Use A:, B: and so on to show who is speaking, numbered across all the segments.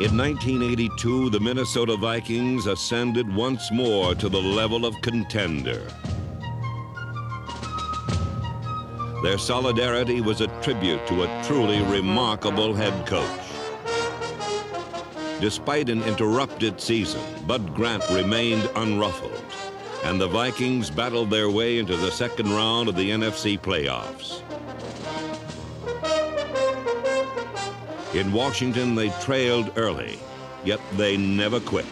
A: In 1982, the Minnesota Vikings ascended once more to the level of contender. Their solidarity was a tribute to a truly remarkable head coach. Despite an interrupted season, Bud Grant remained unruffled, and the Vikings battled their way into the second round of the NFC playoffs. In Washington, they trailed early, yet they never quit.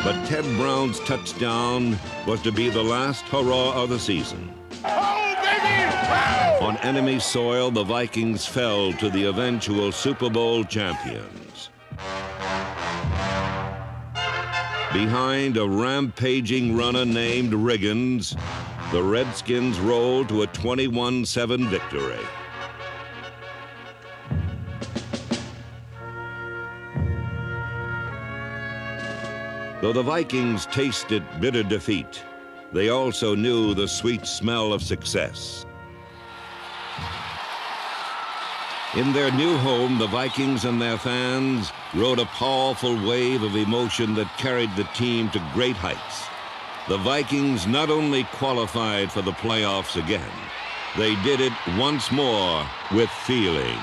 A: But Ted Brown's touchdown was to be the last hurrah of the season.
B: Oh, baby! Oh!
A: On enemy soil, the Vikings fell to the eventual Super Bowl champions. Behind a rampaging runner named Riggins, the Redskins rolled to a 21-7 victory. Though the Vikings tasted bitter defeat, they also knew the sweet smell of success. In their new home, the Vikings and their fans rode a powerful wave of emotion that carried the team to great heights. The Vikings not only qualified for the playoffs again, they did it once more with feeling.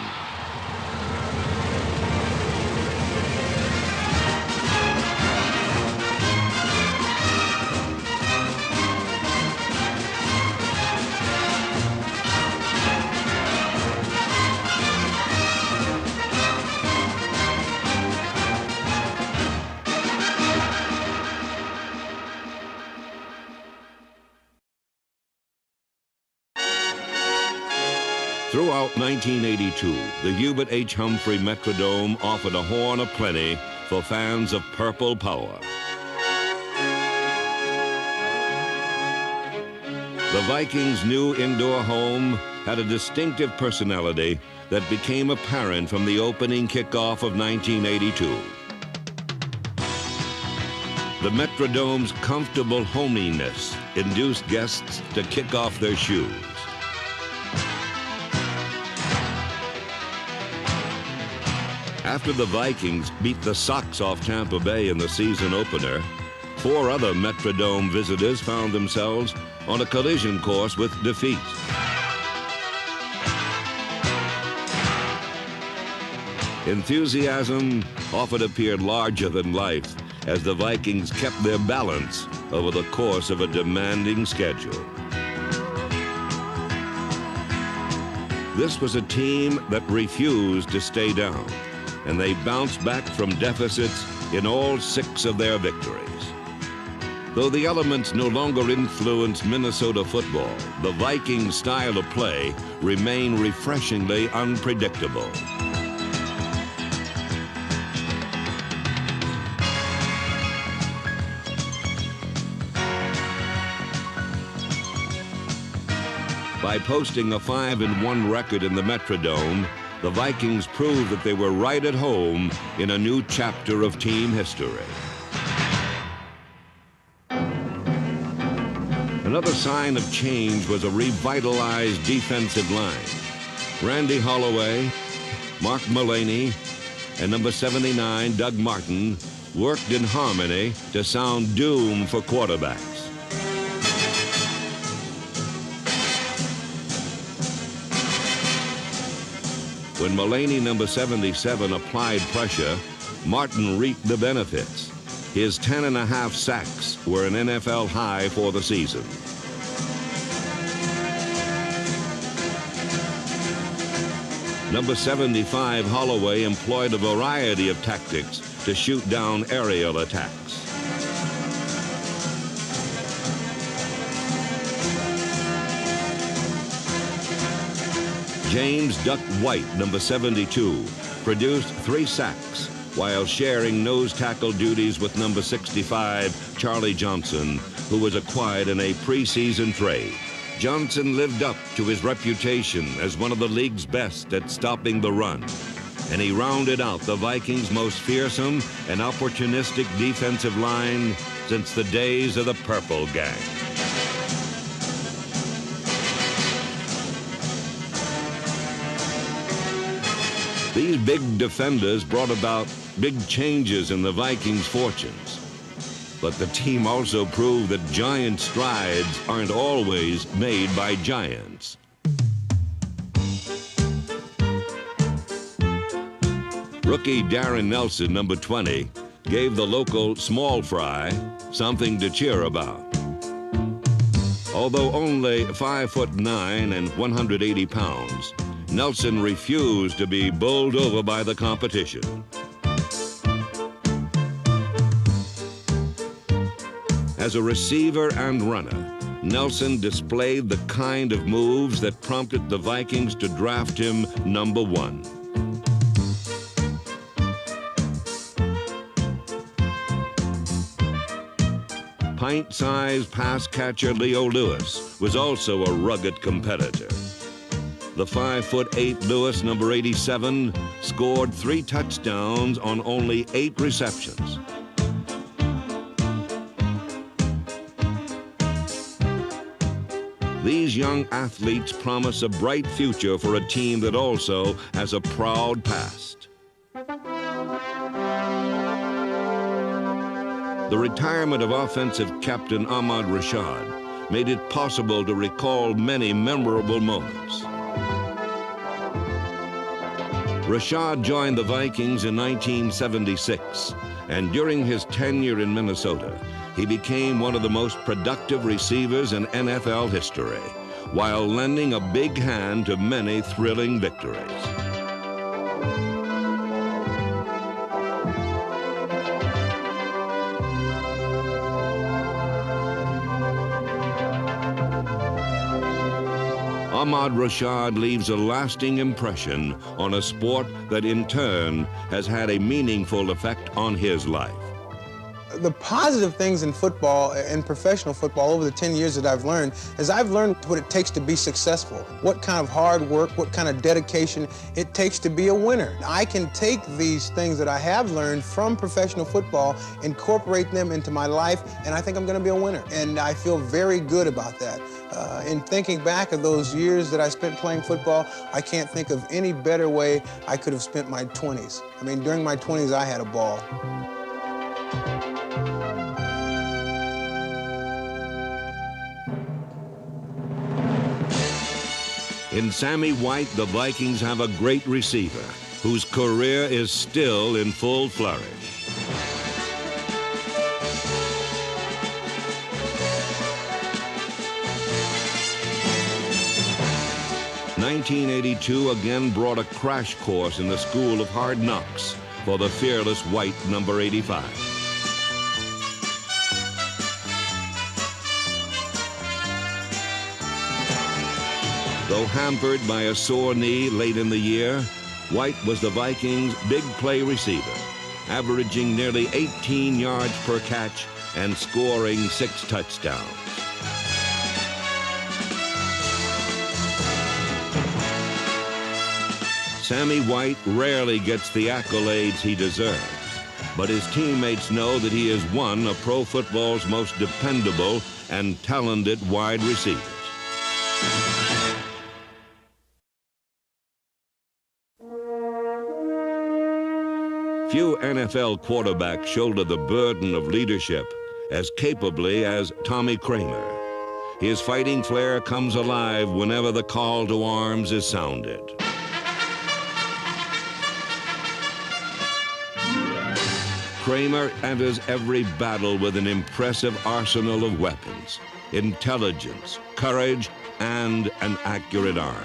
A: Throughout 1982, the Hubert H. Humphrey Metrodome offered a horn of plenty for fans of Purple Power. The Vikings' new indoor home had a distinctive personality that became apparent from the opening kickoff of 1982. The Metrodome's comfortable hominess induced guests to kick off their shoes. After the Vikings beat the socks off Tampa Bay in the season opener, 4 other Metrodome visitors found themselves on a collision course with defeat. Enthusiasm often appeared larger than life as the Vikings kept their balance over the course of a demanding schedule. This was a team that refused to stay down, and they bounced back from deficits in all 6 of their victories. Though the elements no longer influenced Minnesota football, the Vikings' style of play remained refreshingly unpredictable. By posting a 5-1 record in the Metrodome, the Vikings proved that they were right at home in a new chapter of team history. Another sign of change was a revitalized defensive line. Randy Holloway, Mark Mullaney, and number 79, Doug Martin, worked in harmony to sound doom for quarterbacks. When Mullaney, number 77, applied pressure, Martin reaped the benefits. His 10.5 sacks were an NFL high for the season. Number 75, Holloway, employed a variety of tactics to shoot down aerial attacks. James Duck White, number 72, produced 3 sacks while sharing nose tackle duties with number 65, Charlie Johnson, who was acquired in a preseason trade. Johnson lived up to his reputation as one of the league's best at stopping the run, and he rounded out the Vikings' most fearsome and opportunistic defensive line since the days of the Purple Gang. These big defenders brought about big changes in the Vikings' fortunes. But the team also proved that giant strides aren't always made by giants. Rookie Darren Nelson, number 20, gave the local small fry something to cheer about. Although only 5'9" and 180 pounds, Nelson refused to be bowled over by the competition. As a receiver and runner, Nelson displayed the kind of moves that prompted the Vikings to draft him number 1. Pint-sized pass catcher Leo Lewis was also a rugged competitor. The 5'8" Lewis, number 87, scored 3 touchdowns on only 8 receptions. These young athletes promise a bright future for a team that also has a proud past. The retirement of offensive captain Ahmad Rashad made it possible to recall many memorable moments. Rashad joined the Vikings in 1976, and during his tenure in Minnesota, he became one of the most productive receivers in NFL history, while lending a big hand to many thrilling victories. Ahmad Rashad leaves a lasting impression on a sport that in turn has had a meaningful effect on his life.
C: The positive things in football and professional football over the 10 years that I've learned is I've learned what it takes to be successful, what kind of hard work, what kind of dedication it takes to be a winner. I can take these things that I have learned from professional football, incorporate them into my life, and I think I'm going to be a winner. And I feel very good about that. In thinking back of those years that I spent playing football, I can't think of any better way I could have spent my 20s. I mean, during my 20s, I had a ball.
A: In Sammy White, the Vikings have a great receiver whose career is still in full flourish. '82 again brought a crash course in the school of hard knocks for the fearless White, number 85. Though hampered by a sore knee late in the year, White was the Vikings' big play receiver, averaging nearly 18 yards per catch and scoring 6 touchdowns. Sammy White rarely gets the accolades he deserves, but his teammates know that he is one of pro football's most dependable and talented wide receivers. Few NFL quarterbacks shoulder the burden of leadership as capably as Tommy Kramer. His fighting flair comes alive whenever the call to arms is sounded. Kramer enters every battle with an impressive arsenal of weapons, intelligence, courage, and an accurate arm.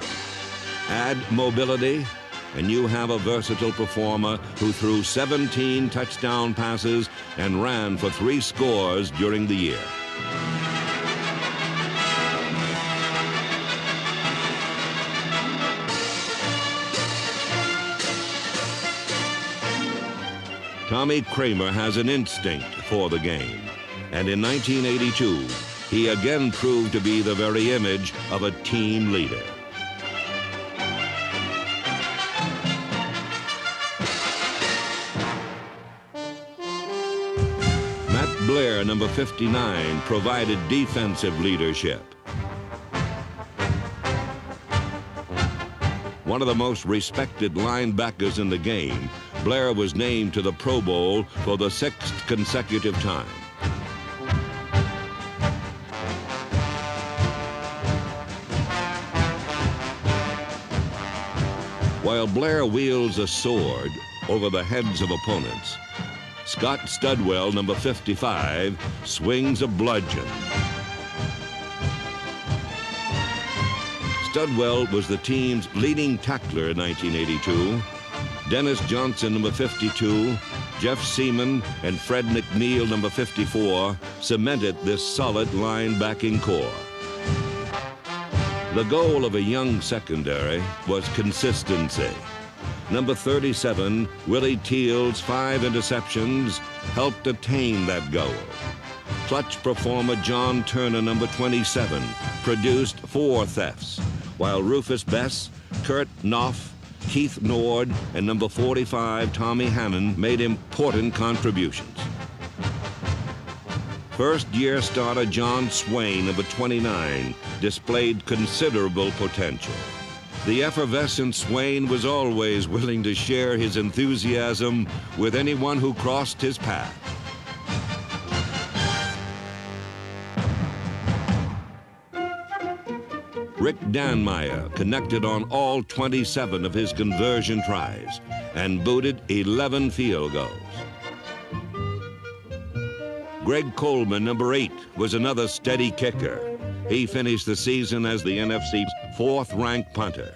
A: Add mobility, and you have a versatile performer who threw 17 touchdown passes and ran for 3 scores during the year. Tommy Kramer has an instinct for the game, and in 1982, he again proved to be the very image of a team leader. Matt Blair, number 59, provided defensive leadership. One of the most respected linebackers in the game, Blair was named to the Pro Bowl for the 6th consecutive time. While Blair wields a sword over the heads of opponents, Scott Studwell, number 55, swings a bludgeon. Studwell was the team's leading tackler in 1982. Dennis Johnson, number 52, Jeff Seaman, and Fred McNeil, number 54, cemented this solid linebacking core. The goal of a young secondary was consistency. Number 37, Willie Teal's 5 interceptions helped attain that goal. Clutch performer John Turner, number 27, produced 4 thefts, while Rufus Bess, Kurt Knopf, Keith Nord, and number 45, Tommy Hannon, made important contributions. First-year starter John Swain, number 29, displayed considerable potential. The effervescent Swain was always willing to share his enthusiasm with anyone who crossed his path. Rick Danmeyer connected on all 27 of his conversion tries and booted 11 field goals. Greg Coleman, number 8, was another steady kicker. He finished the season as the NFC's 4th-ranked punter.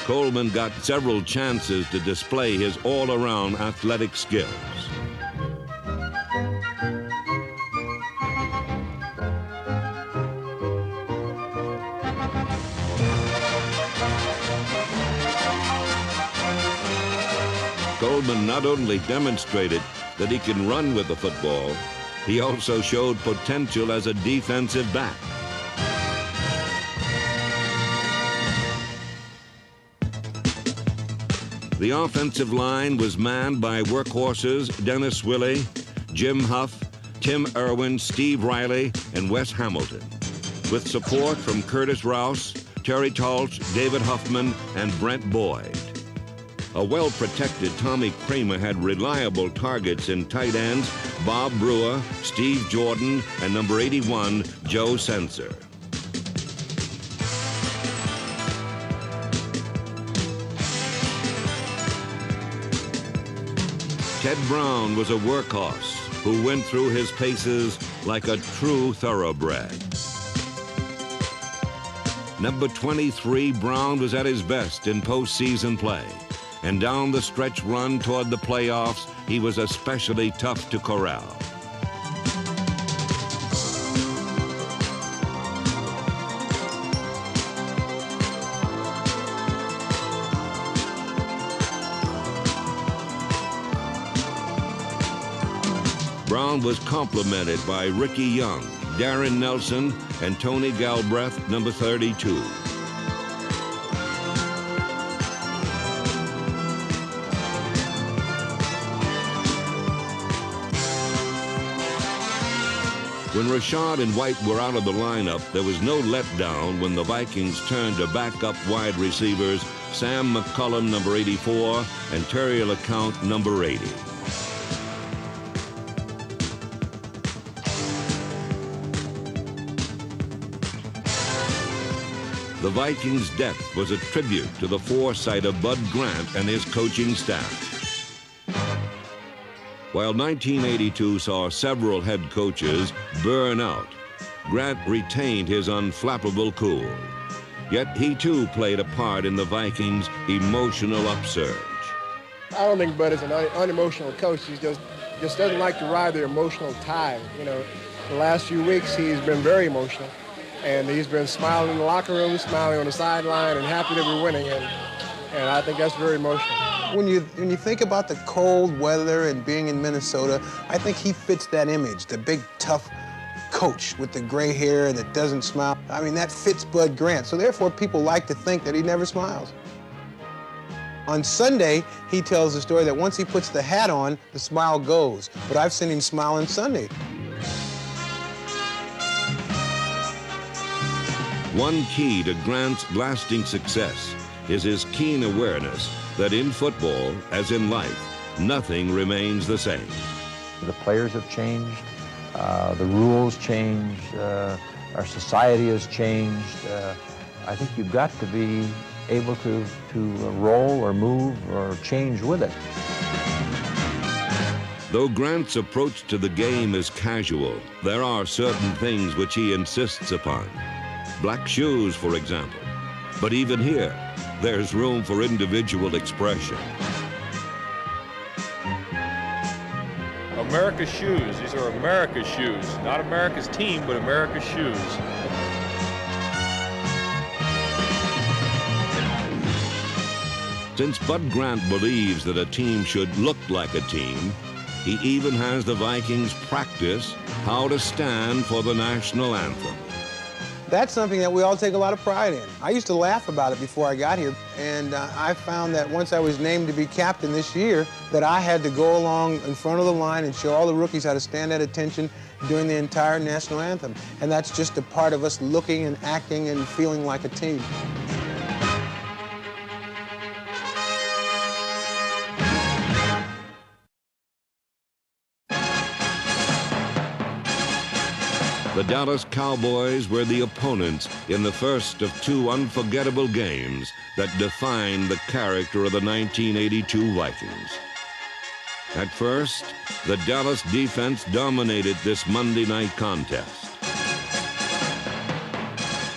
A: Coleman got several chances to display his all-around athletic skills. Coleman not only demonstrated that he can run with the football, he also showed potential as a defensive back. The offensive line was manned by workhorses Dennis Willey, Jim Huff, Tim Irwin, Steve Riley, and Wes Hamilton, with support from Curtis Rouse, Terry Talsh, David Huffman, and Brent Boyd. A well-protected Tommy Kramer had reliable targets in tight ends Bob Brewer, Steve Jordan, and number 81, Joe Sensor. Ted Brown was a workhorse who went through his paces like a true thoroughbred. Number 23, Brown was at his best in postseason play. And down the stretch run toward the playoffs, he was especially tough to corral. Brown was complimented by Ricky Young, Darren Nelson, and Tony Galbraith, number 32. When Rashad and White were out of the lineup, there was no letdown when the Vikings turned to backup wide receivers Sam McCullum, number 84, and Terry LeCount, number 80. The Vikings' depth was a tribute to the foresight of Bud Grant and his coaching staff. While 1982 saw several head coaches burn out, Grant retained his unflappable cool. Yet he too played a part in the Vikings' emotional upsurge.
D: I don't think Bud is an unemotional coach. He just doesn't like to ride the emotional tide. You know, the last few weeks he's been very emotional, and he's been smiling in the locker room, smiling on the sideline, and happy that we're winning. And I think that's very emotional.
C: When you think about the cold weather and being in Minnesota, I think he fits that image, the big, tough coach with the gray hair that doesn't smile. I mean, that fits Bud Grant. So therefore, people like to think that he never smiles. On Sunday, he tells the story that once he puts the hat on, the smile goes. But I've seen him smile on Sunday.
A: One key to Grant's lasting success is his keen awareness that in football, as in life, nothing remains the same.
E: The players have changed, the rules changed, our society has changed. I think you've got to be able to roll or move or change with it.
A: Though Grant's approach to the game is casual, there are certain things which he insists upon. Black shoes, for example. But even here, there's room for individual expression.
B: America's shoes. These are America's shoes. Not America's team, but America's shoes.
A: Since Bud Grant believes that a team should look like a team, he even has the Vikings practice how to stand for the national anthem.
C: That's something that we all take a lot of pride in. I used to laugh about it before I got here, and I found that once I was named to be captain this year, that I had to go along in front of the line and show all the rookies how to stand at attention during the entire national anthem. And that's just a part of us looking and acting and feeling like a team.
A: The Dallas Cowboys were the opponents in the first of two unforgettable games that defined the character of the 1982 Vikings. At first, the Dallas defense dominated this Monday night contest.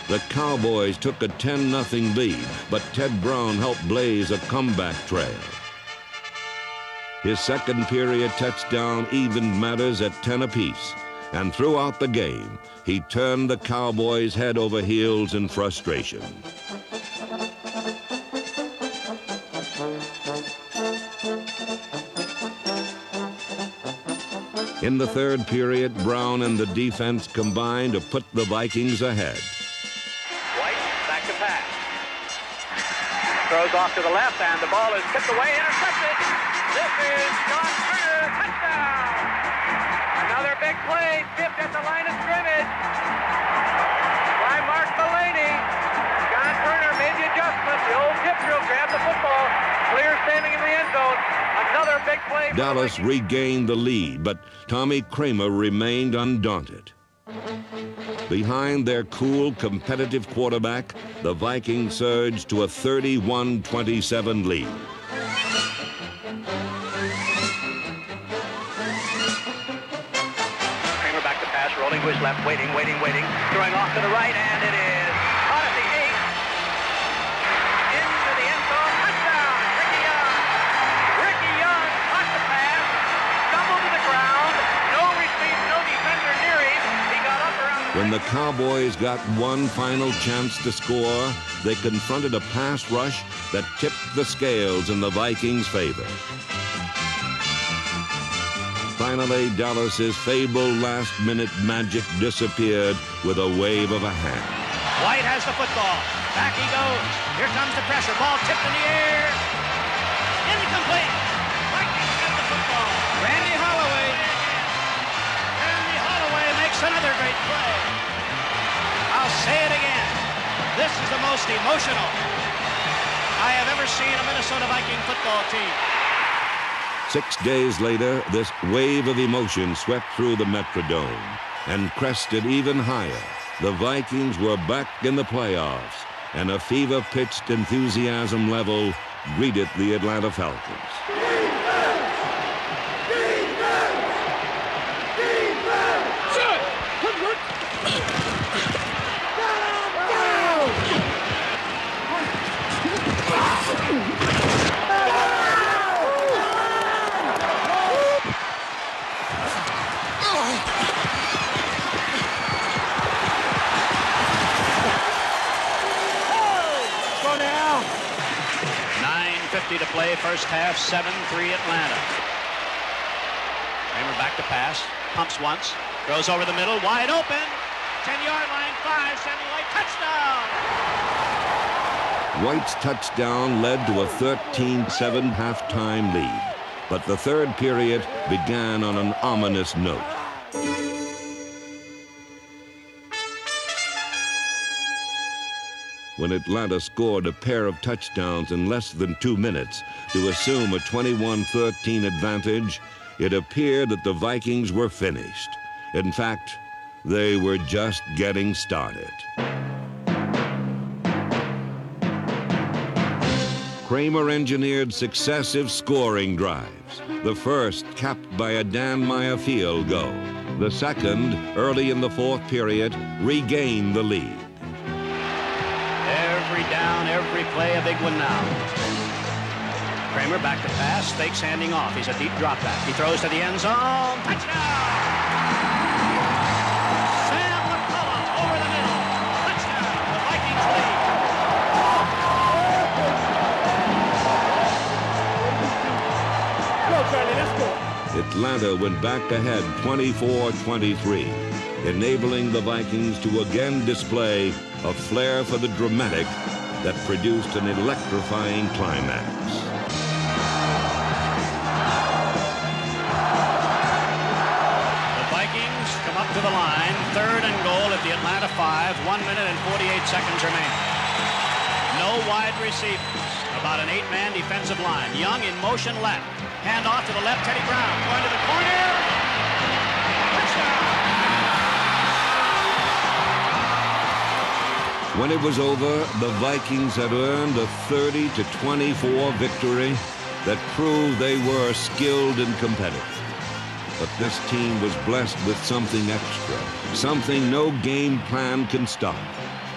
A: The Cowboys took a 10-0 lead, but Ted Brown helped blaze a comeback trail. His second period touchdown evened matters at 10 apiece. And throughout the game, he turned the Cowboys head over heels in frustration. In the third period, Brown and the defense combined to put the Vikings ahead.
F: White back to pass. Throws off to the left, and the ball is tipped away, intercepted. This is John Turner, touchdown! Another big play, tipped at the line of scrimmage by Mark Mulaney. John Turner made the adjustment. The old tip drill, grabbed the football, clear standing in the end zone. Another big play.
A: Dallas regained the lead, but Tommy Kramer remained undaunted. Behind their cool, competitive quarterback, the Vikings surged to a 31-27 lead.
F: Rolling to his left, waiting, throwing off to the right, and it is caught at the 8. Into the end zone, touchdown, Ricky Young. Ricky Young caught the pass, stumbled to the ground, no receiver, no defender near him. He got up around the...
A: When the Cowboys got one final chance to score, they confronted a pass rush that tipped the scales in the Vikings' favor. Finally, Dallas's fabled last-minute magic disappeared with a wave of a hand.
F: White has the football. Back he goes. Here comes the pressure. Ball tipped in the air. Incomplete. Vikings have the football. Randy Holloway. Randy Holloway makes another great play. I'll say it again. This is the most emotional I have ever seen a Minnesota Viking football team.
A: 6 days later, this wave of emotion swept through the Metrodome and crested even higher. The Vikings were back in the playoffs, and a fever-pitched enthusiasm level greeted the Atlanta Falcons.
F: To play first half, 7-3 Atlanta. Kramer back to pass, pumps once, throws over the middle, wide open, 10-yard line, 5, Sammy White, touchdown!
A: White's touchdown led to a 13-7 halftime lead, but the third period began on an ominous note. when Atlanta scored a pair of touchdowns in less than 2 minutes to assume a 21-13 advantage, it appeared that the Vikings were finished. In fact, they were just getting started. Kramer engineered successive scoring drives. The first capped by a Dan Meyer field goal. The second, early in the fourth period, regained the lead.
F: Every down, every play, a big one now. Kramer back to pass, fakes handing off. He's a deep drop back. He throws to the end zone. Touchdown! Sam McCullough over the middle. Touchdown! The Vikings lead.
D: Go, Charlie, let's go.
A: Atlanta went back ahead 24-23, enabling the Vikings to again display a flair for the dramatic that produced an electrifying climax.
F: The Vikings come up to the line, 3rd and goal at the Atlanta 5, 1 minute and 48 seconds remaining. No wide receivers, about an 8-man defensive line. Young in motion left. Hand off to the left, Teddy Brown going to the corner. Touchdown!
A: When it was over, the Vikings had earned a 30-24 victory that proved they were skilled and competitive. But this team was blessed with something extra, something no game plan can stop,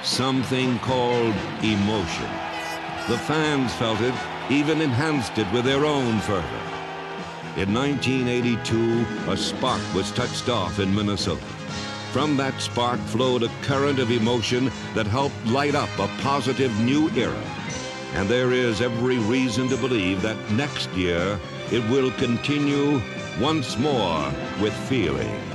A: something called emotion. The fans felt it, even enhanced it with their own fervor. In 1982, a spark was touched off in Minnesota. From that spark flowed a current of emotion that helped light up a positive new era. And there is every reason to believe that next year it will continue once more with feeling.